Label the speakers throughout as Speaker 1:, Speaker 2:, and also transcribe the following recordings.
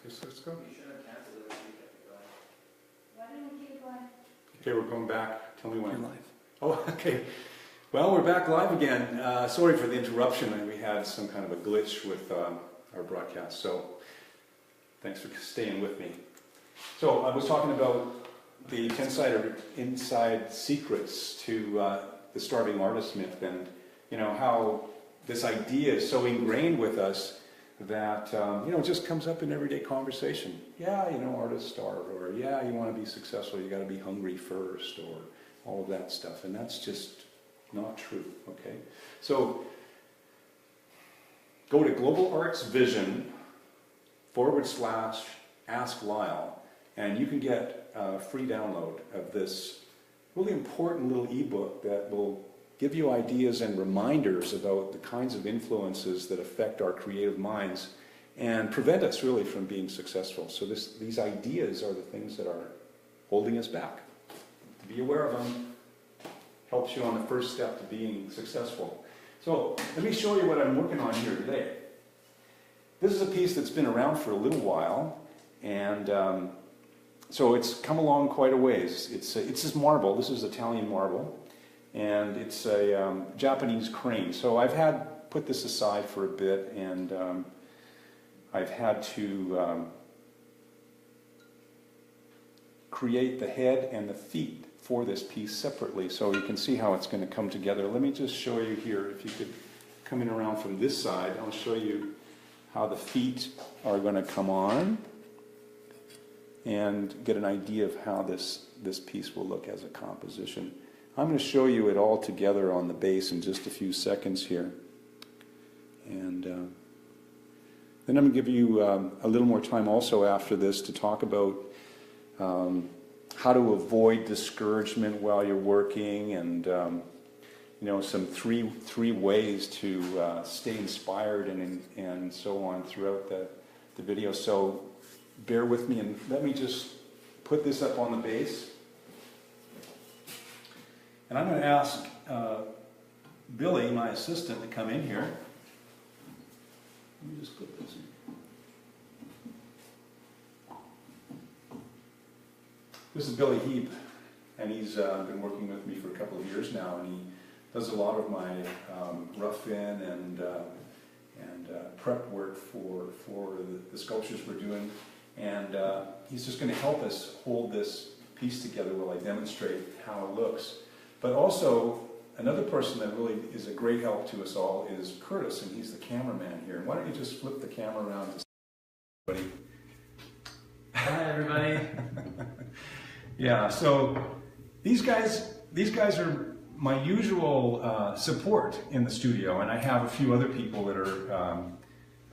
Speaker 1: Let's go.
Speaker 2: You should have canceled it.
Speaker 3: Why didn't we keep it going?
Speaker 1: Okay, we're going back. Tell me when.
Speaker 4: You're live.
Speaker 1: Oh, okay. Well, we're back live again. Sorry for the interruption. We had some kind of a glitch with our broadcast, so thanks for staying with me. So I was talking about the 10 inside secrets to the starving artist myth, and you know how this idea is so ingrained with us that it just comes up in everyday conversation. Yeah, artists starve, or yeah, you want to be successful, you got to be hungry first, or all of that stuff, and that's just not true. Okay, so go to Global Arts Vision /Ask Lyle, and you can get a free download of this really important little ebook that will give you ideas and reminders about the kinds of influences that affect our creative minds and prevent us really from being successful. So these ideas are the things that are holding us back. To be aware of them helps you on the first step to being successful. So let me show you what I'm working on here today. This is a piece that's been around for a little while, and so it's come along quite a ways. It's this marble. This is Italian marble. And it's a Japanese crane. So I've put this aside for a bit, and I've had to create the head and the feet for this piece separately, so you can see how it's going to come together. Let me just show you here. If you could come in around from this side, I'll show you how the feet are going to come on and get an idea of how this piece will look as a composition. I'm going to show you it all together on the base in just a few seconds here. And then I'm going to give you a little more time also after this to talk about how to avoid discouragement while you're working, and some three ways to stay inspired and so on throughout the video. So bear with me and let me just put this up on the base. And I'm going to ask Billy, my assistant, to come in here. Let me just put this in. This is Billy Heap, and he's been working with me for a couple of years now, and he does a lot of my rough-in and prep work for the sculptures we're doing. And he's just going to help us hold this piece together while I demonstrate how it looks. But also, another person that really is a great help to us all is Curtis, and he's the cameraman here. And why don't you just flip the camera around to everybody?
Speaker 2: Hi, everybody.
Speaker 1: Yeah, so these guys are my usual support in the studio, and I have a few other people that are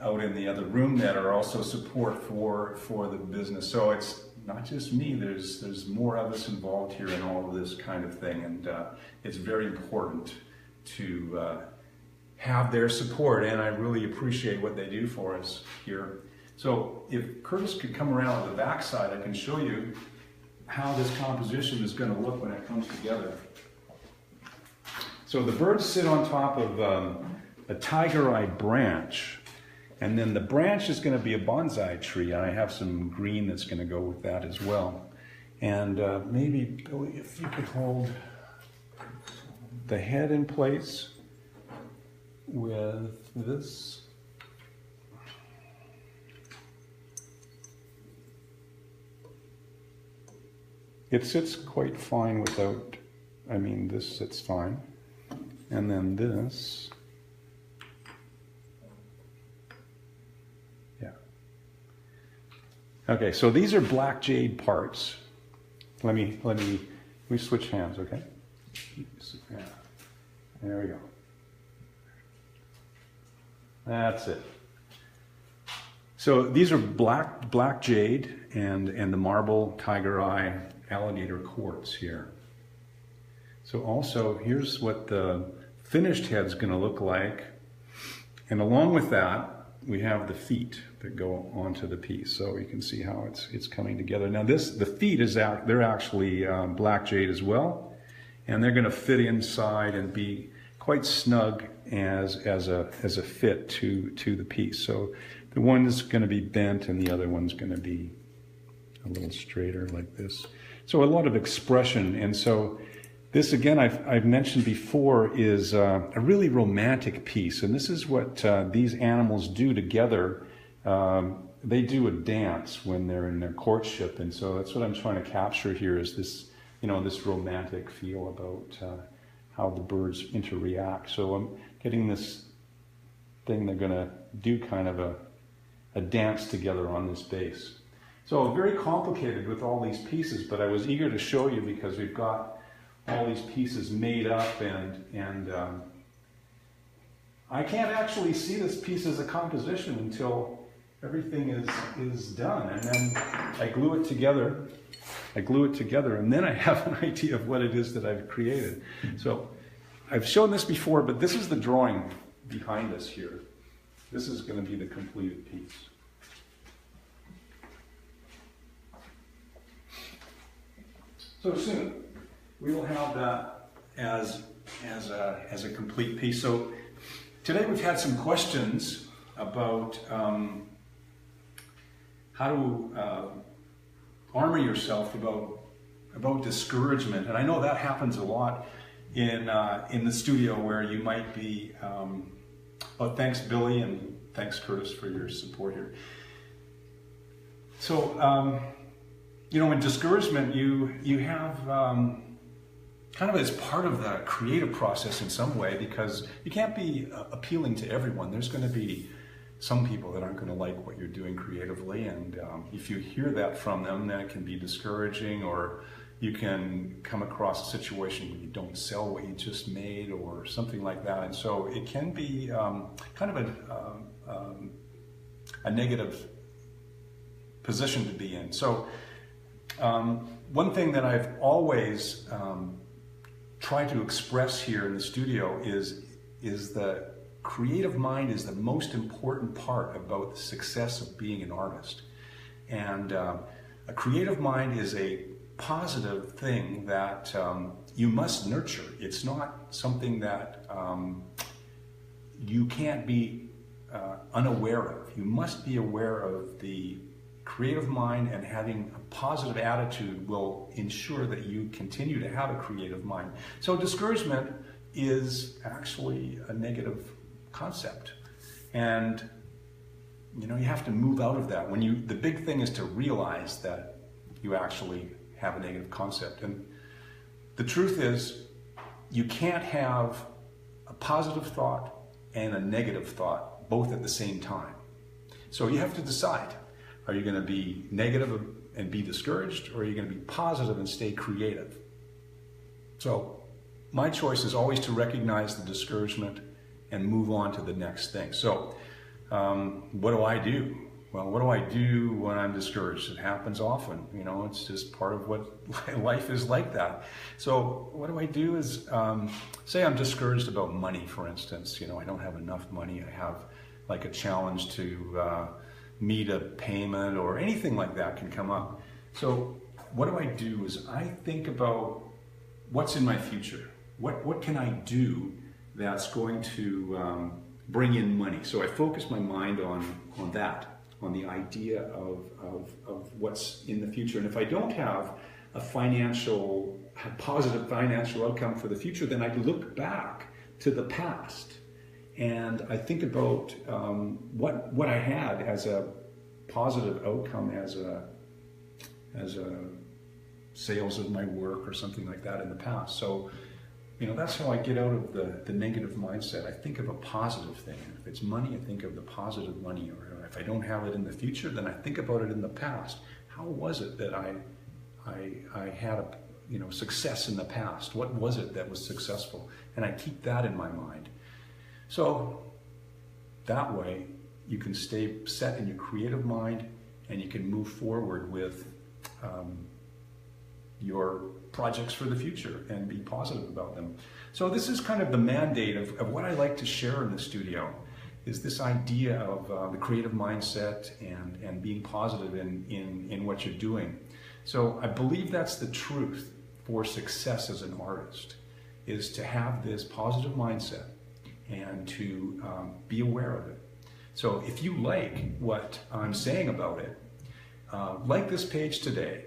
Speaker 1: out in the other room that are also support for the business. So it's not just me, there's more of us involved here in all of this kind of thing, and it's very important to have their support, and I really appreciate what they do for us here. So if Curtis could come around to the back side, I can show you how this composition is going to look when it comes together. So the birds sit on top of a tiger eye branch, and then the branch is going to be a bonsai tree, and I have some green that's going to go with that as well. And maybe, Billy, if you could hold the head in place with this. It sits quite fine without, this sits fine. And then this. Okay, so these are black jade parts. Let me switch hands, okay? Yeah. There we go. That's it. So these are black jade and the marble tiger eye alligator quartz here. So also here's what the finished head's going to look like, and along with that we have the feet that go onto the piece, so you can see how it's coming together. Now the feet they're actually black jade as well, and they're going to fit inside and be quite snug as a fit to the piece. So the one's going to be bent and the other one's going to be a little straighter like this. So a lot of expression. And so this, again, I've mentioned before, is a really romantic piece. And this is what these animals do together. They do a dance when they're in their courtship. And so that's what I'm trying to capture here, is this, this romantic feel about how the birds interact. So I'm getting this thing they're going to do kind of a dance together on this base. So very complicated with all these pieces, but I was eager to show you because we've got all these pieces made up, and I can't actually see this piece as a composition until everything is done, and then I glue it together, and then I have an idea of what it is that I've created. So I've shown this before, but this is the drawing behind us here. This is going to be the completed piece. So soon we will have that as a complete piece. So today we've had some questions about how to armor yourself about discouragement, and I know that happens a lot in the studio, where you might be. Oh, thanks, Billy, and thanks, Curtis, for your support here. So, in discouragement, you have kind of as part of the creative process in some way, because you can't be appealing to everyone. There's going to be some people that aren't going to like what you're doing creatively, and if you hear that from them, then it can be discouraging, or you can come across a situation where you don't sell what you just made or something like that. And so it can be kind of a negative position to be in. So one thing that I've always tried to express here in the studio is that creative mind is the most important part about the success of being an artist. And a creative mind is a positive thing that you must nurture. It's not something that you can't be unaware of. You must be aware of the creative mind, and having a positive attitude will ensure that you continue to have a creative mind. So discouragement is actually a negative concept, and you have to move out of that. The big thing is to realize that you actually have a negative concept. And the truth is, you can't have a positive thought and a negative thought both at the same time. So you have to decide, are you going to be negative and be discouraged, or are you going to be positive and stay creative? So my choice is always to recognize the discouragement and move on to the next thing. So what do I do? Well, what do I do when I'm discouraged? It happens often. It's just part of what life is like that. So what do I do is, say I'm discouraged about money, for instance. I don't have enough money. I have like a challenge to meet a payment, or anything like that can come up. So what do I do is I think about what's in my future. What can I do that's going to bring in money? So I focus my mind on that, on the idea of what's in the future. And if I don't have a positive financial outcome for the future, then I look back to the past and I think about what I had as a positive outcome, as a sales of my work or something like that in the past. So that's how I get out of the negative mindset. I think of a positive thing. If it's money, I think of the positive money. Or if I don't have it in the future, then I think about it in the past. How was it that I had success in the past? What was it that was successful? And I keep that in my mind. So that way you can stay set in your creative mind, and you can move forward with your projects for the future and be positive about them. So this is kind of the mandate of what I like to share in the studio, is this idea of the creative mindset and being positive in what you're doing. So I believe that's the truth for success as an artist, is to have this positive mindset and to be aware of it. So if you like what I'm saying about it, like this page today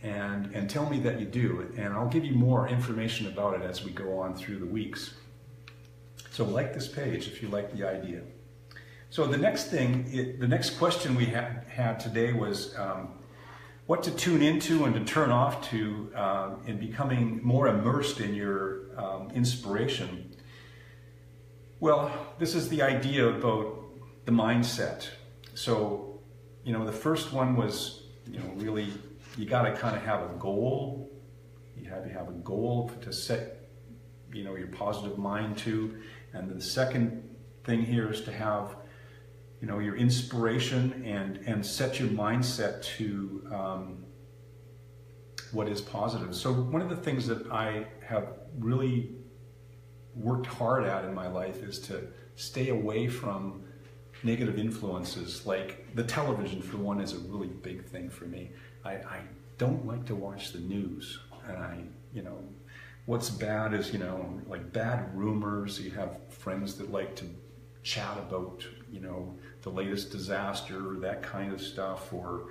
Speaker 1: and tell me that you do, and I'll give you more information about it as we go on through the weeks. So like this page if you like the idea. So the next thing, the next question we had today was what to tune into and to turn off to in becoming more immersed in your inspiration. Well, this is the idea about the mindset. So, you know, the first one was, you know, really, you got to kind of have a goal. You have to have a goal to set, you know, your positive mind to. And the second thing here is to have, you know, your inspiration and set your mindset to what is positive. So one of the things that I have really worked hard at in my life is to stay away from negative influences. Like the television, for one, is a really big thing for me. I don't like to watch the news, and you know, what's bad is, you know, like bad rumors. You have friends that like to chat about, you know, the latest disaster, that kind of stuff, or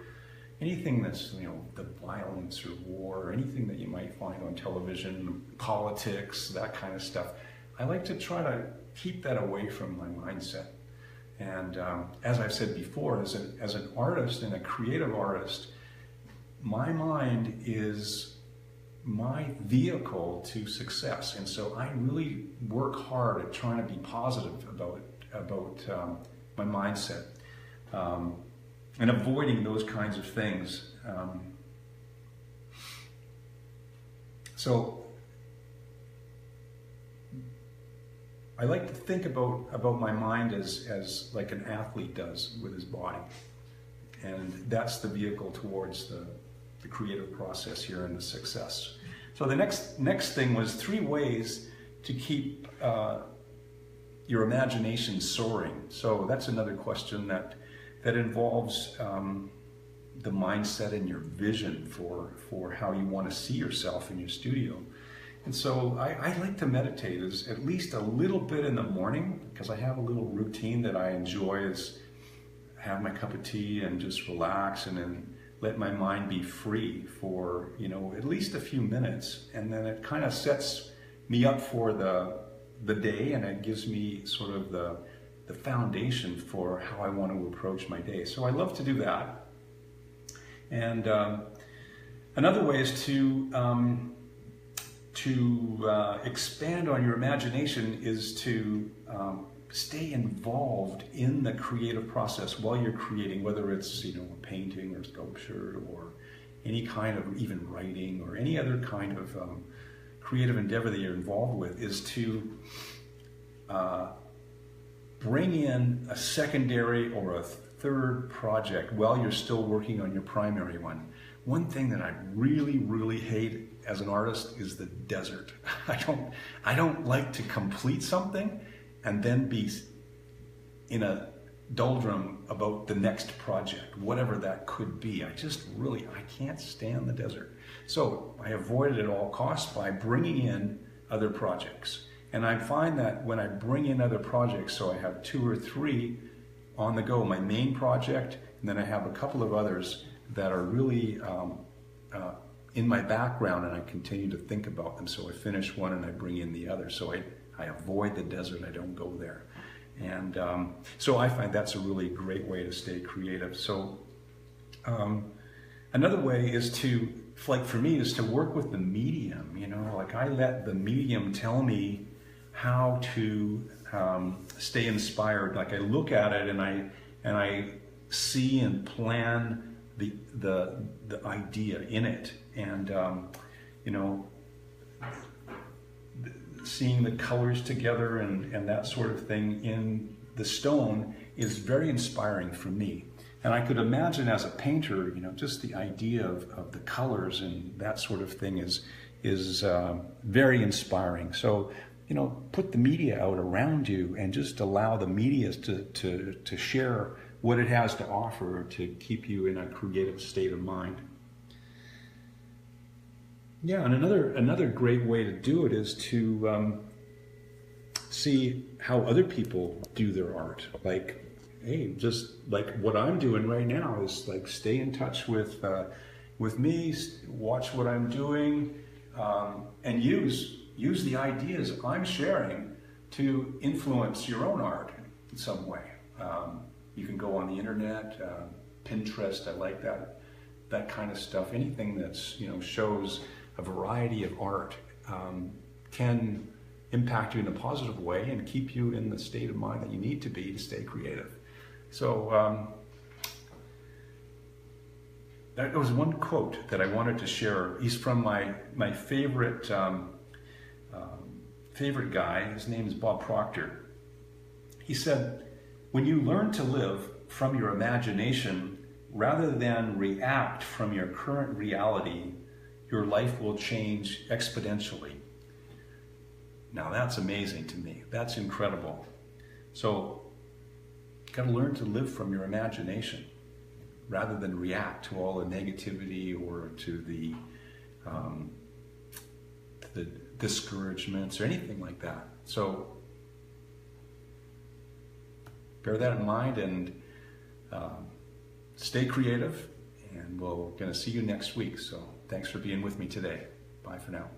Speaker 1: anything that's, you know, the violence or war, or anything that you might find on television, politics, that kind of stuff. I like to try to keep that away from my mindset. And as I've said before, as an artist and a creative artist, my mind is my vehicle to success. And so I really work hard at trying to be positive about my mindset and avoiding those kinds of things. So I like to think about my mind as like an athlete does with his body. And that's the vehicle towards the creative process here and the success. So the next thing was 3 ways to keep your imagination soaring. So that's another question that involves the mindset and your vision for how you want to see yourself in your studio. And so I like to meditate at least a little bit in the morning, because I have a little routine that I enjoy, is have my cup of tea and just relax and then let my mind be free for, you know, at least a few minutes. And then it kind of sets me up for the day, and it gives me sort of the foundation for how I want to approach my day. So I love to do that. And another way is to expand on your imagination is to stay involved in the creative process while you're creating, whether it's, you know, a painting or sculpture or any kind of even writing or any other kind of creative endeavor that you're involved with, is to bring in a secondary or a third project while you're still working on your primary one. One thing that I really, really hate as an artist is the desert. I don't like to complete something and then be in a doldrum about the next project, whatever that could be. I can't stand the desert. So I avoid it at all costs by bringing in other projects. And I find that when I bring in other projects, so I have 2 or 3 on the go, my main project, and then I have a couple of others that are really in my background, and I continue to think about them. So I finish one and I bring in the other. So I avoid the desert, I don't go there. And so I find that's a really great way to stay creative. So another way is to, like for me, is to work with the medium. You know, like I let the medium tell me how to stay inspired. Like I look at it and I see and plan the idea in it, and you know, seeing the colors together and that sort of thing in the stone is very inspiring for me. And I could imagine as a painter, you know, just the idea of the colors and that sort of thing is very inspiring. So, you know, put the media out around you and just allow the media to share what it has to offer to keep you in a creative state of mind. Yeah, and another great way to do it is to see how other people do their art. Like, hey, just like what I'm doing right now is like stay in touch with me, watch what I'm doing, and use the ideas I'm sharing to influence your own art in some way. You can go on the internet, Pinterest. I like that kind of stuff. Anything that's shows a variety of art can impact you in a positive way and keep you in the state of mind that you need to be to stay creative. So that was one quote that I wanted to share. He's from my favorite favorite guy. His name is Bob Proctor. He said, "When you learn to live from your imagination rather than react from your current reality, your life will change exponentially." Now that's amazing to me. That's incredible. So you got to learn to live from your imagination rather than react to all the negativity or to the discouragements or anything like that. So bear that in mind and stay creative, and we're going to see you next week. So thanks for being with me today. Bye for now.